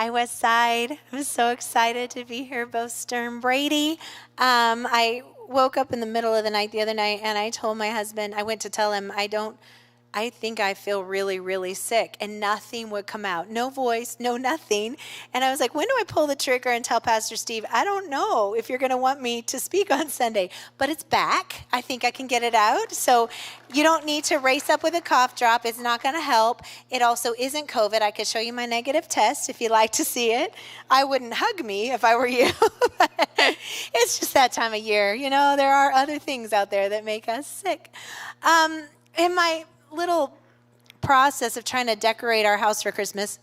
Hi, Westside. I'm so excited to be here, both Stern Brady. I woke up in the middle of the night the other night, and I told my husband, I went to tell him, I think I feel really, really sick, and nothing would come out. No voice, no nothing. And I was like, when do I pull the trigger and tell Pastor Steve, I don't know if you're going to want me to speak on Sunday, but it's back. I think I can get it out. So you don't need to race up with a cough drop. It's not going to help. It also isn't COVID. I could show you my negative test if you'd like to see it. I wouldn't hug me if I were you. It's just that time of year. You know, there are other things out there that make us sick. In my little process of trying to decorate our house for Christmas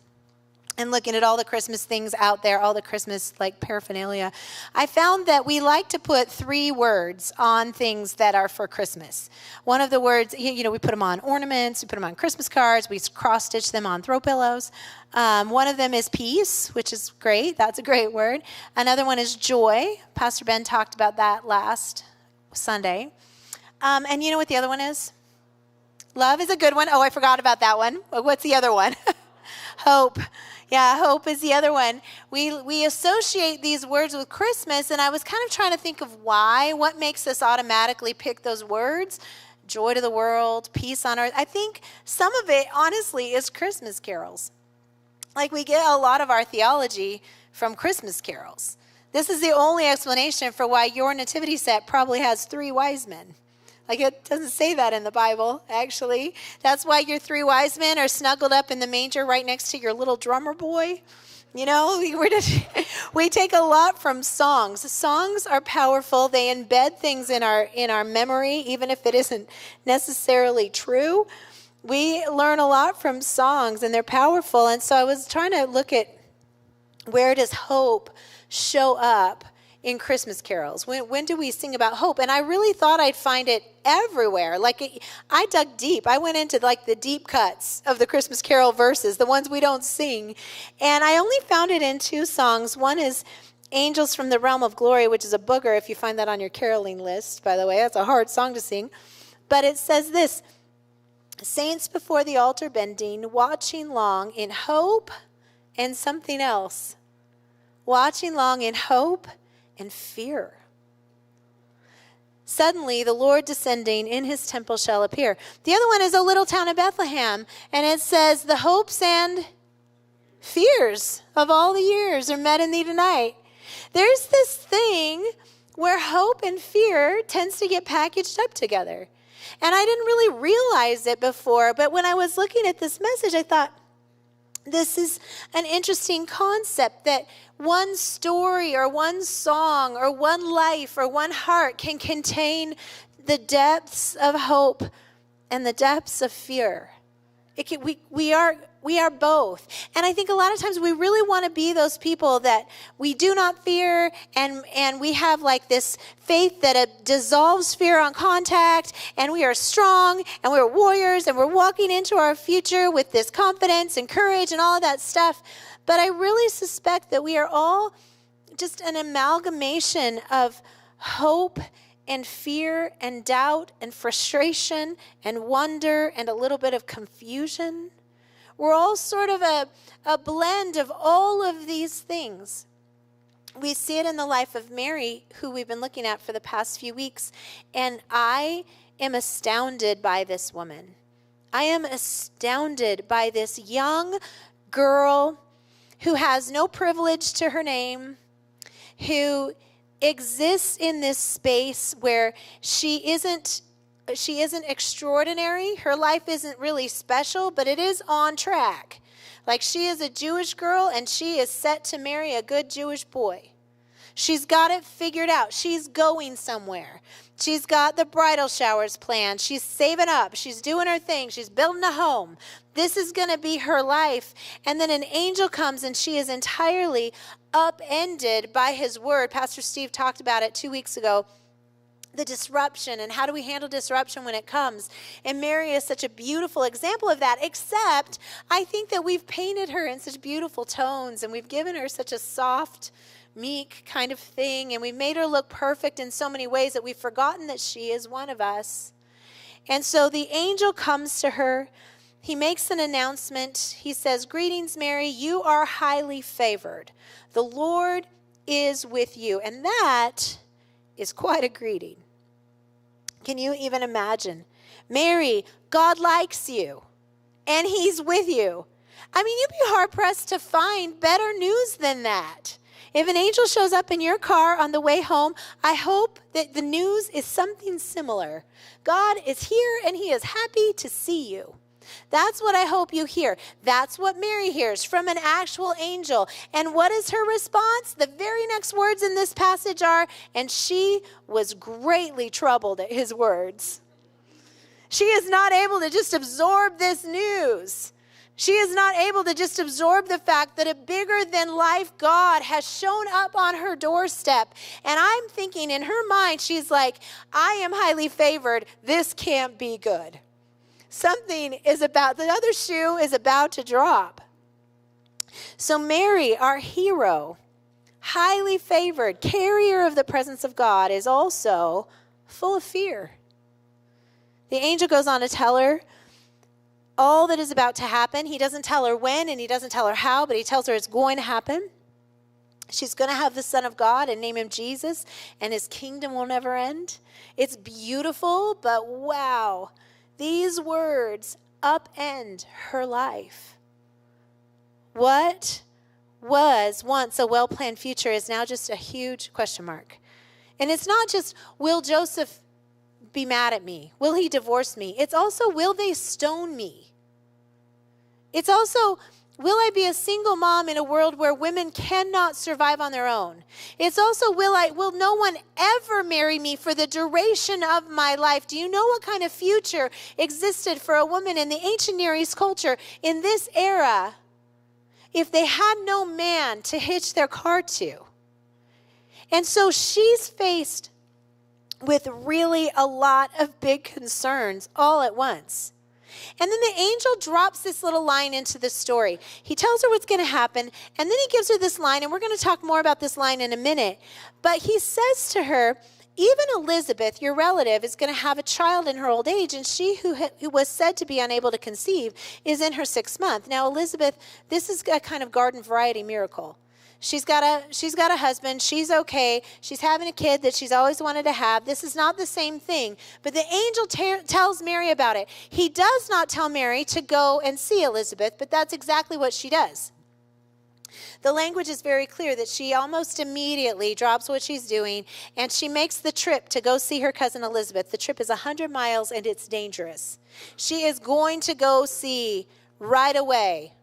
and looking at all the Christmas things out there, all the Christmas like paraphernalia, I found that we like to put 3 words on things that are for Christmas. One of the words, we put them on ornaments, we put them on Christmas cards, we cross-stitch them on throw pillows. One of them is peace, which is great. That's a great word. Another one is joy. Pastor Ben talked about that last Sunday. And you know what the other one is? Love is a good one. Oh, I forgot about that one. What's the other one? Hope. Yeah, hope is the other one. We associate these words with Christmas, and I was kind of trying to think of why. What makes us automatically pick those words? Joy to the world, peace on earth. I think some of it, honestly, is Christmas carols. Like we get a lot of our theology from Christmas carols. This is the only explanation for why your nativity set probably has 3 wise men. Like it doesn't say that in the Bible, actually. That's why your 3 wise men are snuggled up in the manger right next to your little drummer boy. You know, we take a lot from songs. Songs are powerful. They embed things in our memory, even if it isn't necessarily true. We learn a lot from songs, and they're powerful. And so I was trying to look at where does hope show up in Christmas carols. When do we sing about hope? And I really thought I'd find it everywhere. I dug deep. I went into the deep cuts of the Christmas carol verses, the ones we don't sing. And I only found it in 2 songs. One is Angels from the Realm of Glory, which is a booger if you find that on your caroling list, by the way. That's a hard song to sing. But it says this: saints before the altar bending, watching long in hope and something else. Watching long in hope and fear. Suddenly, the Lord descending in his temple shall appear. The other one is a little town of Bethlehem, and it says, the hopes and fears of all the years are met in thee tonight. There's this thing where hope and fear tends to get packaged up together. And I didn't really realize it before, but when I was looking at this message, I thought, this is an interesting concept that one story or one song or one life or one heart can contain the depths of hope and the depths of fear. We are both. And I think a lot of times we really want to be those people that we do not fear, and we have this faith that dissolves fear on contact, and we are strong, and we're warriors, and we're walking into our future with this confidence and courage and all of that stuff. But I really suspect that we are all just an amalgamation of hope and fear and doubt and frustration and wonder and a little bit of confusion. We're all sort of a blend of all of these things. We see it in the life of Mary, who we've been looking at for the past few weeks, and I am astounded by this woman. I am astounded by this young girl who has no privilege to her name, who exists in this space where she isn't extraordinary. Her life isn't really special, but it is on track. She is a Jewish girl, and she is set to marry a good Jewish boy. She's got it figured out. She's going somewhere. She's got the bridal showers planned. She's saving up. She's doing her thing. She's building a home. This is going to be her life. And then an angel comes, and she is entirely upended by his word. Pastor Steve talked about it 2 weeks ago. The disruption, and how do we handle disruption when it comes? And Mary is such a beautiful example of that, except I think that we've painted her in such beautiful tones, and we've given her such a soft, meek kind of thing, and we've made her look perfect in so many ways that we've forgotten that she is one of us. And so the angel comes to her. he makes an announcement. He says, "Greetings, Mary, you are highly favored. The Lord is with you." And that is quite a greeting. Can you even imagine? Mary, God likes you, and he's with you. I mean, you'd be hard-pressed to find better news than that. If an angel shows up in your car on the way home, I hope that the news is something similar. God is here, and he is happy to see you. That's what I hope you hear. That's what Mary hears from an actual angel. And what is her response? The very next words in this passage are, "And she was greatly troubled at his words." She is not able to just absorb this news. She is not able to just absorb the fact that a bigger than life God has shown up on her doorstep. And I'm thinking in her mind, she's like, I am highly favored. This can't be good. Something is about, the other shoe is about to drop. So Mary, our hero, highly favored, carrier of the presence of God, is also full of fear. The angel goes on to tell her all that is about to happen. He doesn't tell her when and he doesn't tell her how, but he tells her it's going to happen. She's going to have the Son of God and name him Jesus, and his kingdom will never end. It's beautiful, but wow, these words upend her life. What was once a well-planned future is now just a huge question mark. And it's not just, will Joseph be mad at me? Will he divorce me? It's also, will they stone me? It's also, will I be a single mom in a world where women cannot survive on their own? It's also, will no one ever marry me for the duration of my life? Do you know what kind of future existed for a woman in the ancient Near East culture in this era if they had no man to hitch their car to? And so she's faced with really a lot of big concerns all at once. And then the angel drops this little line into the story. He tells her what's going to happen, and then he gives her this line, and we're going to talk more about this line in a minute. But he says to her, even Elizabeth, your relative, is going to have a child in her old age, and she who was said to be unable to conceive is in her 6th month. Now, Elizabeth, this is a kind of garden variety miracle. She's got a husband. She's okay. She's having a kid that she's always wanted to have. This is not the same thing. But the angel tells Mary about it. He does not tell Mary to go and see Elizabeth, but that's exactly what she does. The language is very clear that she almost immediately drops what she's doing, and she makes the trip to go see her cousin Elizabeth. The trip is 100 miles, and it's dangerous. She is going to go see right away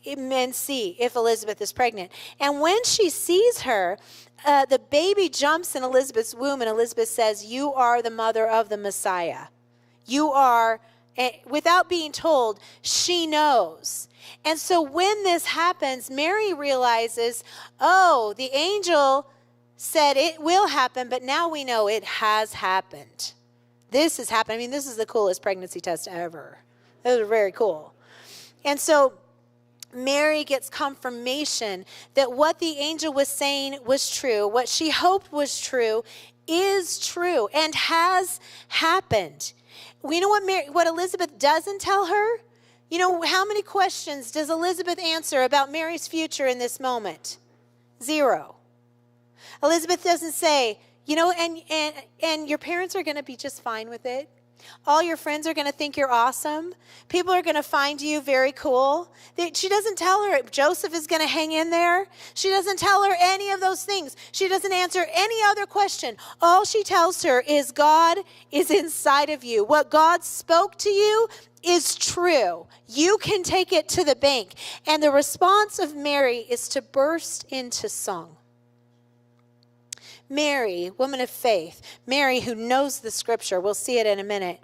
and see if Elizabeth is pregnant. And when she sees her, the baby jumps in Elizabeth's womb, and Elizabeth says, "You are the mother of the Messiah." You are, without being told, she knows. And so when this happens, Mary realizes, oh, the angel said it will happen, but now we know it has happened. This has happened. I mean, this is the coolest pregnancy test ever. It was very cool. And so Mary gets confirmation that what the angel was saying was true. What she hoped was true is true and has happened. You know what Elizabeth doesn't tell her? You know, how many questions does Elizabeth answer about Mary's future in this moment? 0. Elizabeth doesn't say, you know, and your parents are going to be just fine with it. All your friends are going to think you're awesome. People are going to find you very cool. She doesn't tell her Joseph is going to hang in there. She doesn't tell her any of those things. She doesn't answer any other question. All she tells her is God is inside of you. What God spoke to you is true. You can take it to the bank. And the response of Mary is to burst into song. Mary, woman of faith, Mary who knows the scripture, we'll see it in a minute,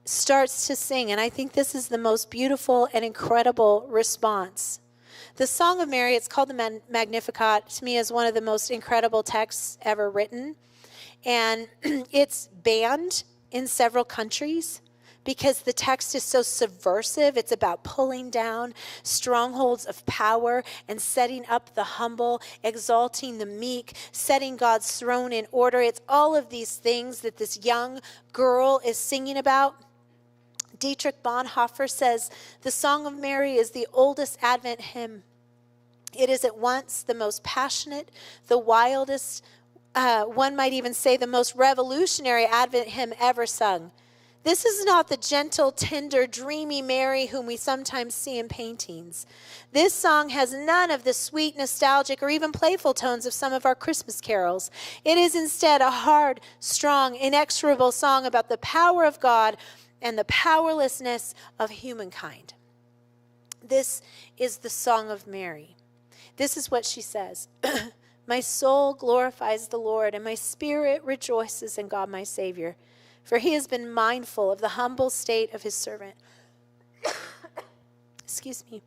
starts to sing. And I think this is the most beautiful and incredible response. The Song of Mary, it's called the Magnificat, to me is one of the most incredible texts ever written. And it's banned in several countries because the text is so subversive. It's about pulling down strongholds of power and setting up the humble, exalting the meek, setting God's throne in order. It's all of these things that this young girl is singing about. Dietrich Bonhoeffer says, the Song of Mary is the oldest Advent hymn. It is at once the most passionate, the wildest, one might even say the most revolutionary Advent hymn ever sung. This is not the gentle, tender, dreamy Mary whom we sometimes see in paintings. This song has none of the sweet, nostalgic, or even playful tones of some of our Christmas carols. It is instead a hard, strong, inexorable song about the power of God and the powerlessness of humankind. This is the Song of Mary. This is what she says. My soul glorifies the Lord, and my spirit rejoices in God my Savior. For he has been mindful of the humble state of his servant. Excuse me.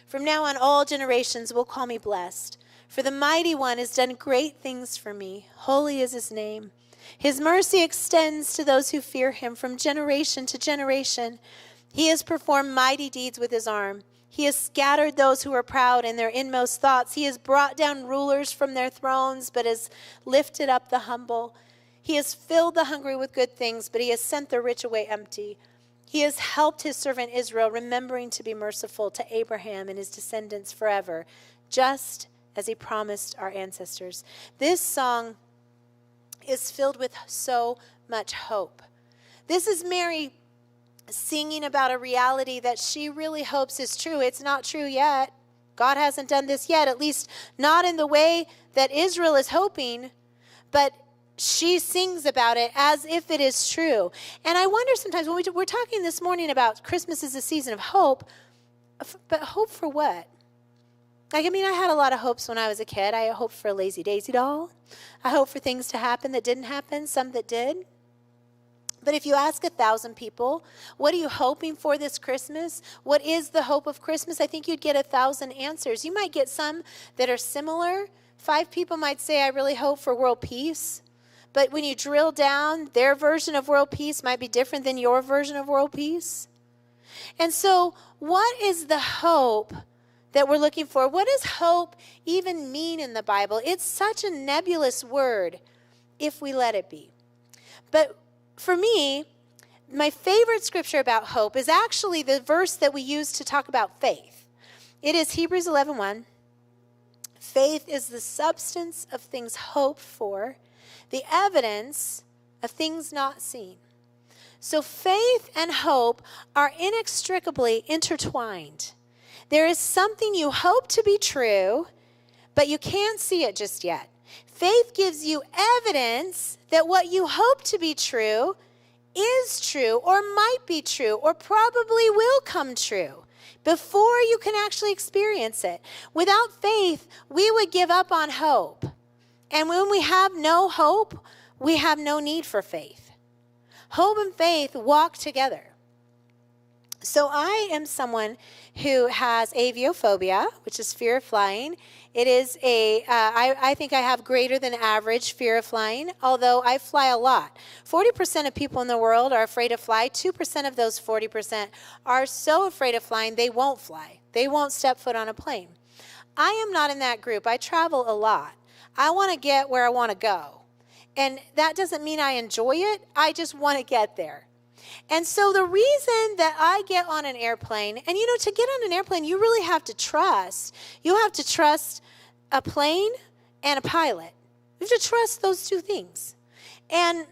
From now on, all generations will call me blessed. For the mighty one has done great things for me. Holy is his name. His mercy extends to those who fear him from generation to generation. He has performed mighty deeds with his arm. He has scattered those who are proud in their inmost thoughts. He has brought down rulers from their thrones, but has lifted up the humble. He has filled the hungry with good things, but he has sent the rich away empty. He has helped his servant Israel, remembering to be merciful to Abraham and his descendants forever, just as he promised our ancestors. This song is filled with so much hope. This is Mary singing about a reality that she really hopes is true. It's not true yet. God hasn't done this yet, at least not in the way that Israel is hoping, but she sings about it as if it is true. And I wonder sometimes when we're talking this morning about Christmas is a season of hope, but hope for what? Like, I mean, I had a lot of hopes when I was a kid. I hoped for a Lazy Daisy doll. I hoped for things to happen that didn't happen, some that did. But if you ask 1,000 people, what are you hoping for this Christmas? What is the hope of Christmas? I think you'd get 1,000 answers. You might get some that are similar. 5 people might say, I really hope for world peace. But when you drill down, their version of world peace might be different than your version of world peace. And so what is the hope that we're looking for? What does hope even mean in the Bible? It's such a nebulous word if we let it be. But for me, my favorite scripture about hope is actually the verse that we use to talk about faith. It is Hebrews 11:1. Faith is the substance of things hoped for, the evidence of things not seen. So faith and hope are inextricably intertwined. There is something you hope to be true, but you can't see it just yet. Faith gives you evidence that what you hope to be true is true or might be true or probably will come true before you can actually experience it. Without faith, we would give up on hope. And when we have no hope, we have no need for faith. Hope and faith walk together. So I am someone who has aviophobia, which is fear of flying. It is I think I have greater than average fear of flying, although I fly a lot. 40% of people in the world are afraid to fly. 2% of those 40% are so afraid of flying, they won't fly. They won't step foot on a plane. I am not in that group. I travel a lot. I want to get where I want to go. And that doesn't mean I enjoy it. I just want to get there. And so the reason that I get on an airplane, and you know, to get on an airplane, you really have to trust. You have to trust a plane and a pilot. You have to trust those two things. And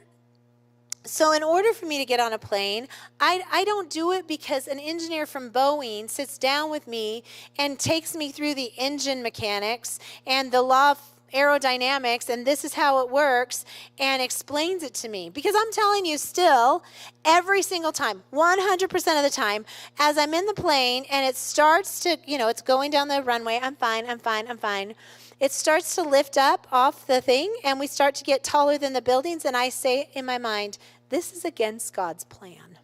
so in order for me to get on a plane, I don't do it because an engineer from Boeing sits down with me and takes me through the engine mechanics and the law of aerodynamics, and this is how it works, and explains it to me. Because I'm telling you still, every single time, 100% of the time, as I'm in the plane and it starts to, it's going down the runway, I'm fine. It starts to lift up off the thing, and we start to get taller than the buildings, and I say in my mind, this is against God's plan.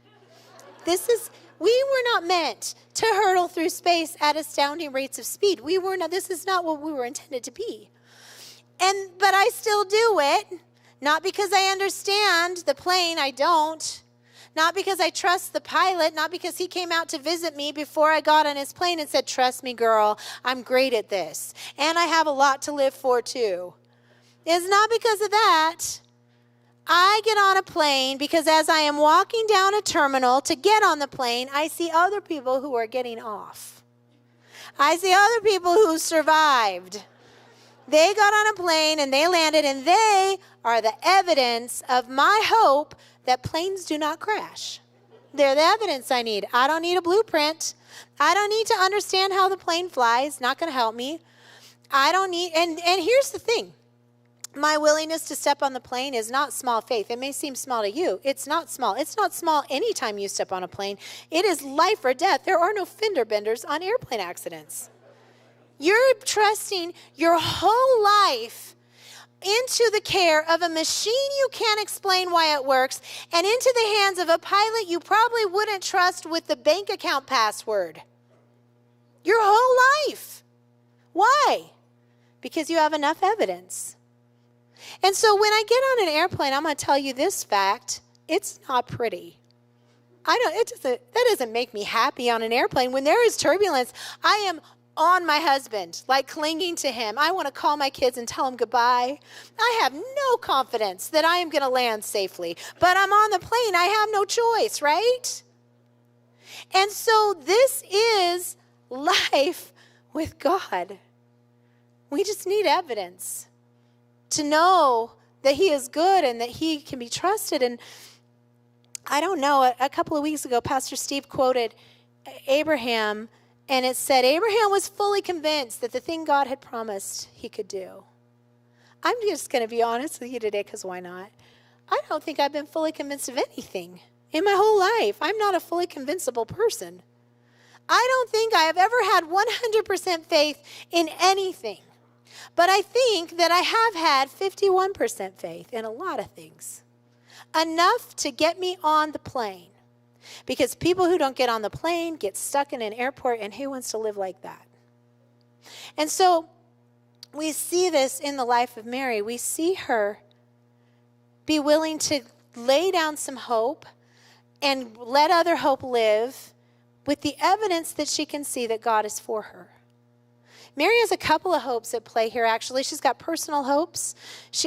We were not meant to hurtle through space at astounding rates of speed. This is not what we were intended to be. But I still do it, not because I understand the plane, I don't. Not because I trust the pilot, not because he came out to visit me before I got on his plane and said, trust me, girl, I'm great at this. And I have a lot to live for, too. It's not because of that. I get on a plane because as I am walking down a terminal to get on the plane, I see other people who are getting off. I see other people who survived. They got on a plane and they landed, and they are the evidence of my hope that planes do not crash. They're the evidence I need. I don't need a blueprint. I don't need to understand how the plane flies. Not going to help me. I don't need, and here's the thing. My willingness to step on the plane is not small faith. It may seem small to you. It's not small. It's not small anytime you step on a plane. It is life or death. There are no fender benders on airplane accidents. You're trusting your whole life into the care of a machine you can't explain why it works, and into the hands of a pilot you probably wouldn't trust with the bank account password. Your whole life. Why? Because you have enough evidence. And so when I get on an airplane, I'm going to tell you this fact. It's not pretty. That doesn't make me happy on an airplane. When there is turbulence, I am on my husband, like clinging to him. I want to call my kids and tell them goodbye. I have no confidence that I am going to land safely. But I'm on the plane. I have no choice, right? And so this is life with God. We just need evidence to know that he is good and that he can be trusted. And I don't know, a couple of weeks ago, Pastor Steve quoted Abraham, and it said, Abraham was fully convinced that the thing God had promised he could do. I'm just going to be honest with you today, because why not? I don't think I've been fully convinced of anything in my whole life. I'm not a fully convincible person. I don't think I have ever had 100% faith in anything. But I think that I have had 51% faith in a lot of things. Enough to get me on the plane. Because people who don't get on the plane get stuck in an airport, and who wants to live like that? And so we see this in the life of Mary. We see her be willing to lay down some hope and let other hope live with the evidence that she can see that God is for her. Mary has a couple of hopes at play here, actually. She's got personal hopes,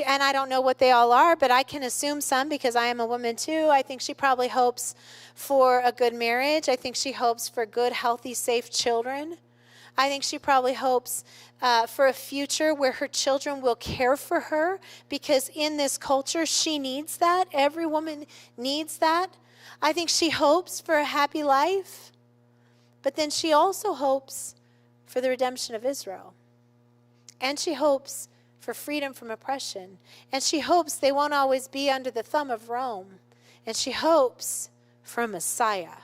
and I don't know what they all are, but I can assume some because I am a woman too. I think she probably hopes for a good marriage. I think she hopes for good, healthy, safe children. I think she probably hopes for a future where her children will care for her, because in this culture, she needs that. Every woman needs that. I think she hopes for a happy life, but then she also hopes for the redemption of Israel. And she hopes for freedom from oppression. And she hopes they won't always be under the thumb of Rome. And she hopes for a Messiah.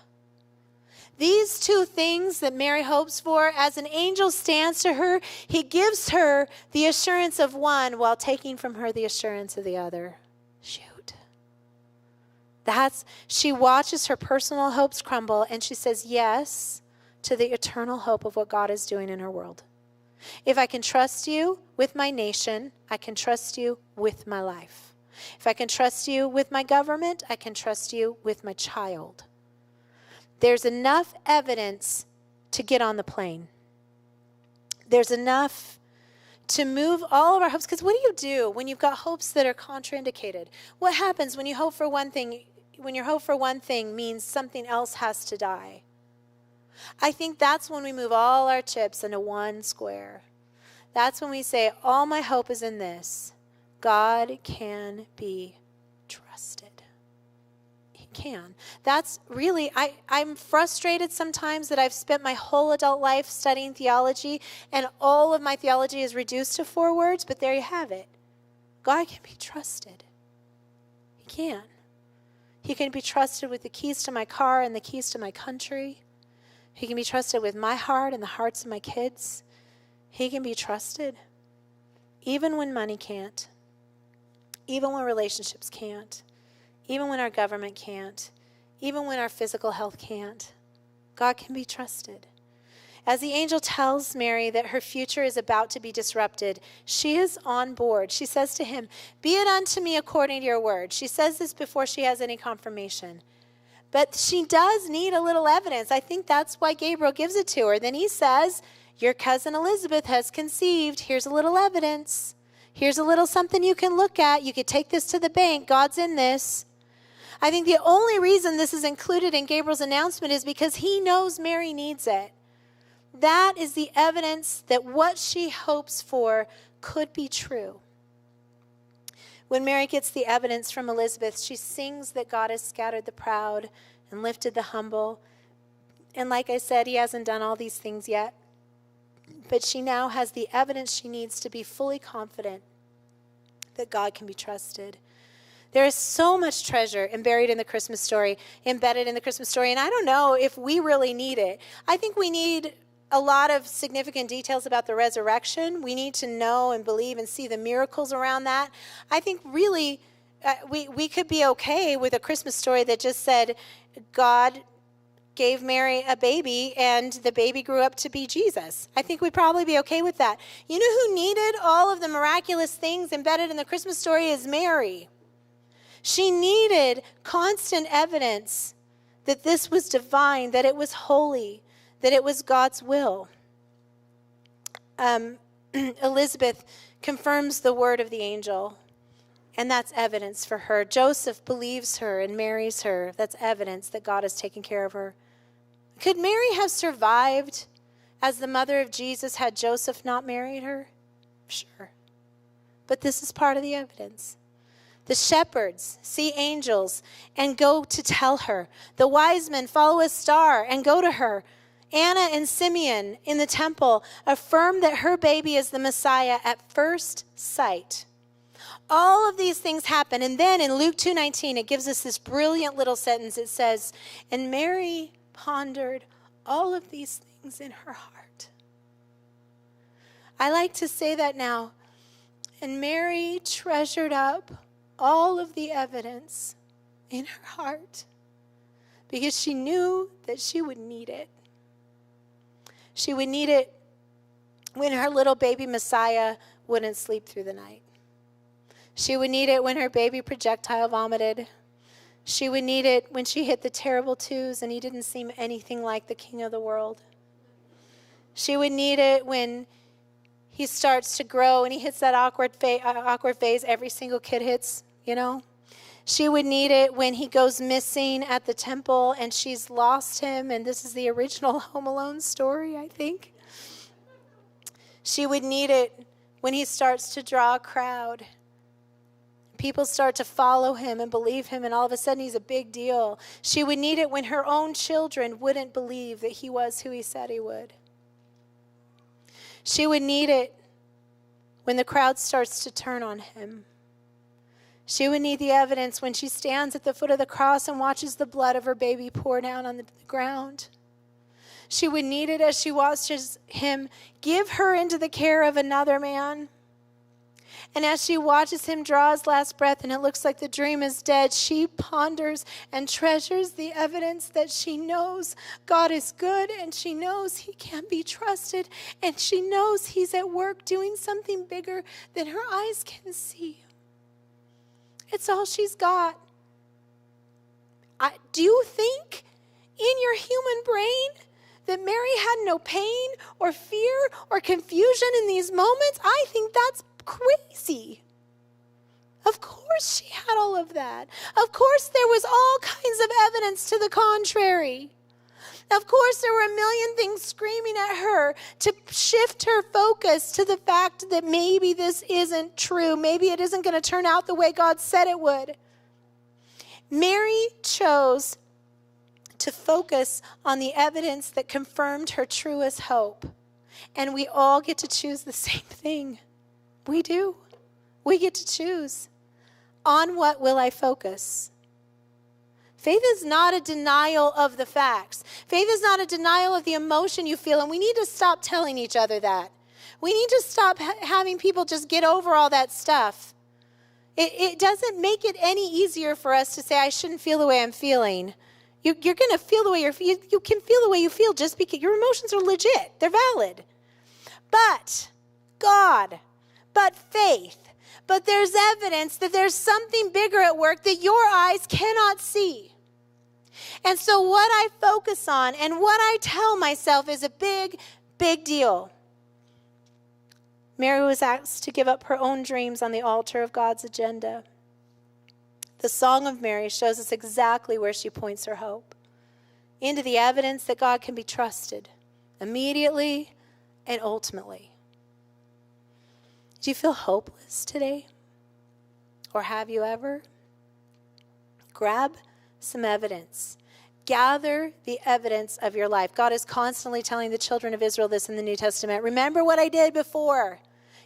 These two things that Mary hopes for, as an angel stands to her, he gives her the assurance of one while taking from her the assurance of the other. Shoot. She watches her personal hopes crumble, and she says yes to the eternal hope of what God is doing in her world. If I can trust you with my nation, I can trust you with my life. If I can trust you with my government, I can trust you with my child. There's enough evidence to get on the plane. There's enough to move all of our hopes. Because what do you do when you've got hopes that are contraindicated? What happens when you hope for one thing? When your hope for one thing means something else has to die. I think that's when we move all our chips into one square. That's when we say, all my hope is in this. God can be trusted. He can. That's really, I'm frustrated sometimes that I've spent my whole adult life studying theology, and all of my theology is reduced to 4 words, but there you have it. God can be trusted. He can. He can be trusted with the keys to my car and the keys to my country. He can be trusted with my heart and the hearts of my kids. He can be trusted even when money can't, even when relationships can't, even when our government can't, even when our physical health can't. God can be trusted. As the angel tells Mary that her future is about to be disrupted, she is on board. She says to him, "Be it unto me according to your word." She says this before she has any confirmation. But she does need a little evidence. I think that's why Gabriel gives it to her. Then he says, your cousin Elizabeth has conceived. Here's a little evidence. Here's a little something you can look at. You could take this to the bank. God's in this. I think the only reason this is included in Gabriel's announcement is because he knows Mary needs it. That is the evidence that what she hopes for could be true. When Mary gets the evidence from Elizabeth, she sings that God has scattered the proud and lifted the humble. And like I said, he hasn't done all these things yet. But she now has the evidence she needs to be fully confident that God can be trusted. There is so much treasure embedded in the Christmas story, and I don't know if we really need it. I think we need a lot of significant details about the resurrection. We need to know and believe and see the miracles around that. I think really we could be okay with a Christmas story that just said God gave Mary a baby and the baby grew up to be Jesus. I think we'd probably be okay with that. You know who needed all of the miraculous things embedded in the Christmas story is Mary. She needed constant evidence that this was divine, that it was holy, that it was God's will. Elizabeth confirms the word of the angel, and that's evidence for her. Joseph believes her and marries her. That's evidence that God has taken care of her. Could Mary have survived as the mother of Jesus had Joseph not married her? Sure. But this is part of the evidence. The shepherds see angels and go to tell her. The wise men follow a star and go to her. Anna and Simeon in the temple affirm that her baby is the Messiah at first sight. All of these things happen. And then in Luke 2:19, it gives us this brilliant little sentence. It says, and Mary pondered all of these things in her heart. I like to say that now. And Mary treasured up all of the evidence in her heart because she knew that she would need it. She would need it when her little baby Messiah wouldn't sleep through the night. She would need it when her baby projectile vomited. She would need it when she hit the terrible twos and he didn't seem anything like the king of the world. She would need it when he starts to grow and he hits that awkward phase every single kid hits, you know. She would need it when he goes missing at the temple and she's lost him, and this is the original Home Alone story, I think. She would need it when he starts to draw a crowd. People start to follow him and believe him, and all of a sudden he's a big deal. She would need it when her own children wouldn't believe that he was who he said he would. She would need it when the crowd starts to turn on him. She would need the evidence when she stands at the foot of the cross and watches the blood of her baby pour down on the ground. She would need it as she watches him give her into the care of another man. And as she watches him draw his last breath and it looks like the dream is dead, she ponders and treasures the evidence that she knows God is good, and she knows he can be trusted, and she knows he's at work doing something bigger than her eyes can see. It's all she's got. Do you think in your human brain that Mary had no pain or fear or confusion in these moments? I think that's crazy. Of course she had all of that. Of course there was all kinds of evidence to the contrary. Of course there were a million things screaming at her to shift her focus to the fact that maybe this isn't true. Maybe it isn't going to turn out the way God said it would. Mary chose to focus on the evidence that confirmed her truest hope. And we all get to choose the same thing. We do. We get to choose. On what will I focus? Faith is not a denial of the facts. Faith is not a denial of the emotion you feel, and we need to stop telling each other that. We need to stop having people just get over all that stuff. It doesn't make it any easier for us to say, I shouldn't feel the way I'm feeling. You're going to feel the way you can feel the way you feel just because your emotions are legit. They're valid. But God, but faith, but there's evidence that there's something bigger at work that your eyes cannot see. And so what I focus on and what I tell myself is a big, big deal. Mary was asked to give up her own dreams on the altar of God's agenda. The Song of Mary shows us exactly where she points her hope, into the evidence that God can be trusted immediately and ultimately. Do you feel hopeless today? Or have you ever? Grab some evidence. Gather the evidence of your life. God is constantly telling the children of Israel this in the New Testament. Remember what I did before.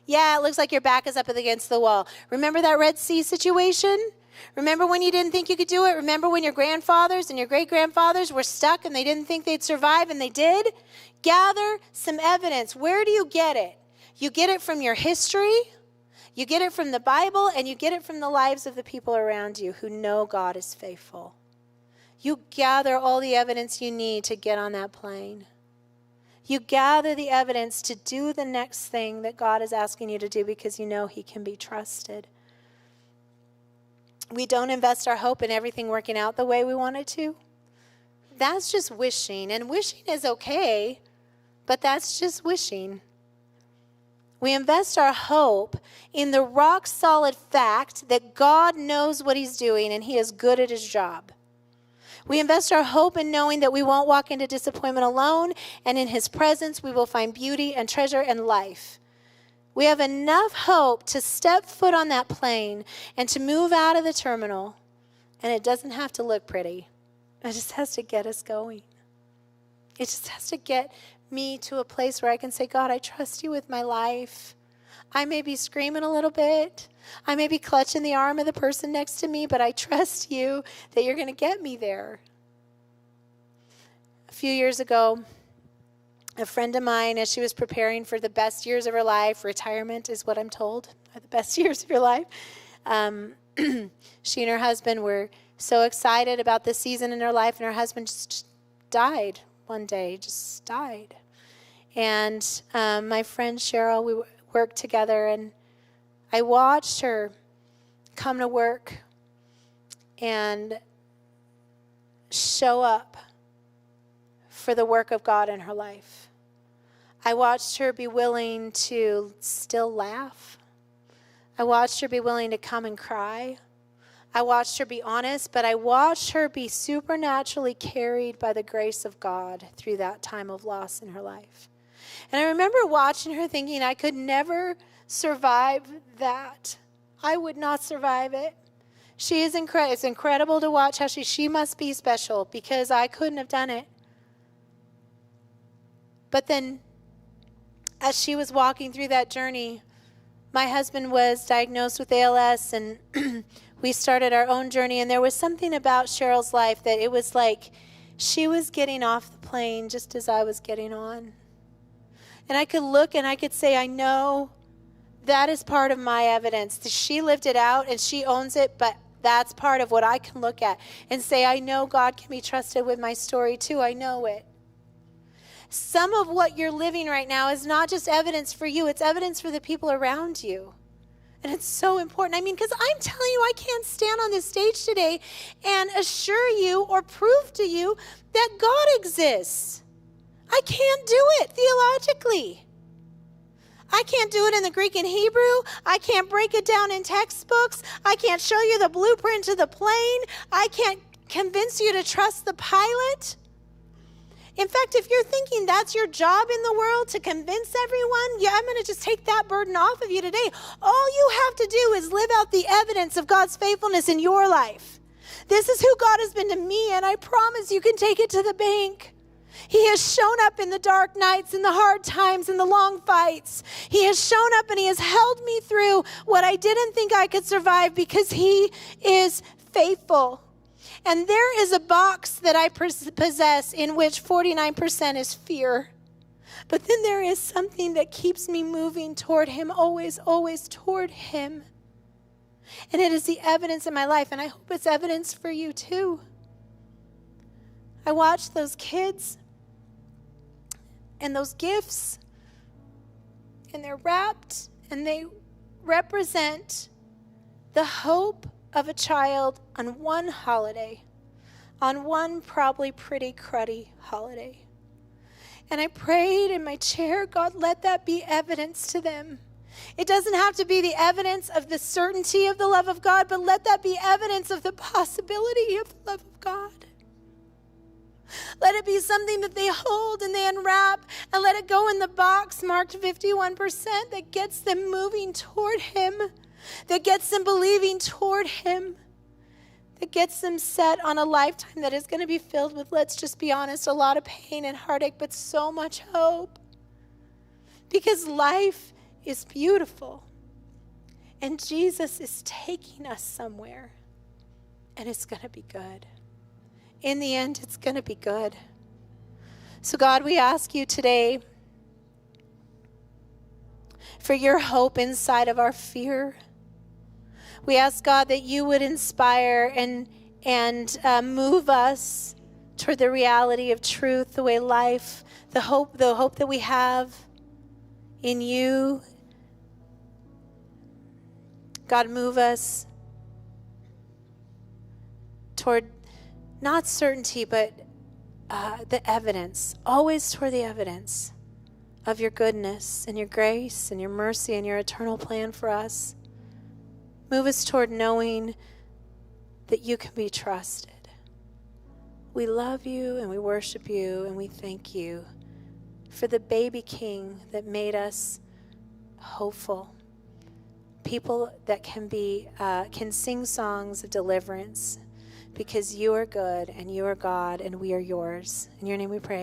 Yeah, it looks like your back is up against the wall. Remember that Red Sea situation? Remember when you didn't think you could do it? Remember when your grandfathers and your great-grandfathers were stuck and they didn't think they'd survive and they did? Gather some evidence. Where do you get it? You get it from your history, you get it from the Bible, and you get it from the lives of the people around you who know God is faithful. You gather all the evidence you need to get on that plane. You gather the evidence to do the next thing that God is asking you to do because you know he can be trusted. We don't invest our hope in everything working out the way we want it to. That's just wishing, and wishing is okay, but that's just wishing. We invest our hope in the rock-solid fact that God knows what he's doing and he is good at his job. We invest our hope in knowing that we won't walk into disappointment alone, and in his presence we will find beauty and treasure and life. We have enough hope to step foot on that plane and to move out of the terminal, and it doesn't have to look pretty. It just has to get us going. It just has to get me to a place where I can say, God, I trust you with my life. I may be screaming a little bit. I may be clutching the arm of the person next to me, but I trust you that you're going to get me there. A few years ago, a friend of mine, as she was preparing for the best years of her life, retirement is what I'm told, are the best years of your life, she and her husband were so excited about this season in her life, and her husband just died one day, just died. And my friend Cheryl, we worked together, and I watched her come to work and show up for the work of God in her life. I watched her be willing to still laugh. I watched her be willing to come and cry. I watched her be honest, but I watched her be supernaturally carried by the grace of God through that time of loss in her life. And I remember watching her thinking, I could never survive that. I would not survive it. She is incredible. It's incredible to watch how she must be special because I couldn't have done it. But then as she was walking through that journey, my husband was diagnosed with ALS, and we started our own journey, and there was something about Cheryl's life that it was like she was getting off the plane just as I was getting on. And I could look and I could say, I know that is part of my evidence. She lived it out and she owns it, but that's part of what I can look at and say, I know God can be trusted with my story too. I know it. Some of what you're living right now is not just evidence for you, it's evidence for the people around you. And it's so important. I mean, because I'm telling you, I can't stand on this stage today and assure you or prove to you that God exists. I can't do it theologically. I can't do it in the Greek and Hebrew. I can't break it down in textbooks. I can't show you the blueprint to the plane. I can't convince you to trust the pilot. In fact, if you're thinking that's your job in the world to convince everyone, yeah, I'm going to just take that burden off of you today. All you have to do is live out the evidence of God's faithfulness in your life. This is who God has been to me, and I promise you can take it to the bank. He has shown up in the dark nights, in the hard times, in the long fights. He has shown up and he has held me through what I didn't think I could survive because he is faithful. And there is a box that I possess in which 49% is fear. But then there is something that keeps me moving toward him, always, always toward him. And it is the evidence in my life, and I hope it's evidence for you too. I watch those kids and those gifts, and they're wrapped, and they represent the hope of a child on one holiday, on one probably pretty cruddy holiday. And I prayed in my chair, God, let that be evidence to them It doesn't have to be the evidence of the certainty of the love of God, but let that be evidence of the possibility of the love of God. Let it be something that they hold and they unwrap, and let it go in the box marked 51% that gets them moving toward him, that gets them believing toward him, that gets them set on a lifetime that is going to be filled with, let's just be honest, a lot of pain and heartache, but so much hope. Because life is beautiful, and Jesus is taking us somewhere, and it's going to be good. In the end, it's going to be good. So God, we ask you today for your hope inside of our fear. We ask, God, that you would inspire and move us toward the reality of truth, the way life, the hope that we have in you. God, move us toward not certainty, but the evidence, always toward the evidence of your goodness and your grace and your mercy and your eternal plan for us. Move us toward knowing that you can be trusted. We love you and we worship you and we thank you for the baby king that made us hopeful. People that can sing songs of deliverance, because you are good and you are God and we are yours. In your name we pray.